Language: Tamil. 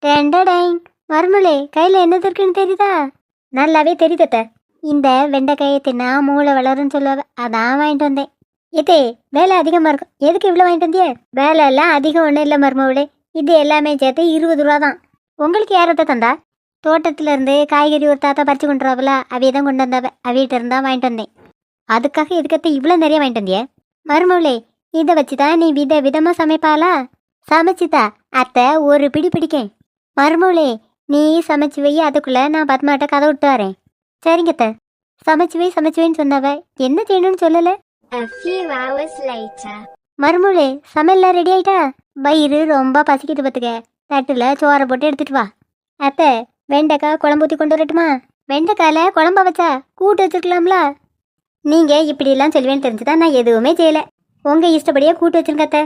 டெண்டடைங். மருமலே, கையில என்னது இருக்குன்னு தெரியுதா? நல்லாவே தெரியுதத்த. இந்த வெண்டைக்காயை தின்னா மூளை வளரும்னு சொல்லுவ, அதான் வாங்கிட்டு வந்தேன். இதே வேலை அதிகமா இருக்கும், எதுக்கு இவ்வளவு வாங்கிட்டு வந்தியே? வேலை எல்லாம் அதிகம் ஒன்றும் இல்லை மருமவளே, இது எல்லாமே சேர்த்து 20 ரூபா தான். உங்களுக்கு யாரத்த தந்தா? தோட்டத்துல இருந்து காய்கறி ஒரு தாத்தா பறிச்சு கொண்டு வரவல, அவைய தான் கொண்டு வந்தாவ, அவியிட்ட இருந்தா வாங்கிட்டு வந்தேன். அதுக்காக இதுக்கத்த இவ்வளோ நிறைய வாங்கிட்டு வந்தியே? மருமவளே, இதை வச்சுதான் நீ வித விதமா சமைப்பாளா? சமைச்சுதா அத்தை ஒரு பிடி பிடிக்கேன். மருமவளே, நீ சமைச்சு வை, அதுக்குள்ள நான் பத்மாட்ட கதை விட்டு வரேன். சரிங்கத்த. சமைச்சு வைன்னு சொன்னவ என்ன செய்யணும்னு சொல்லல. மருமவளே, சமையல்லாம் ரெடி ஆயிட்டா? வயிறு ரொம்ப பசிக்கிட்டு பத்துக்க, தட்டுல சோறை போட்டு எடுத்துட்டு வா. அத்தை, வெண்டைக்காய் குழம்பு ஊற்றி கொண்டு வரட்டுமா? வெண்டைக்காயில குழம்ப வச்சா கூட்டு வச்சிருக்கலாம்ல. நீங்க இப்படி எல்லாம் சொல்லுவேன்னு தெரிஞ்சுதான் நான் எதுவுமே செய்யல. உங்க இஷ்டப்படியே கூட்டு வச்சிருக்கத்த.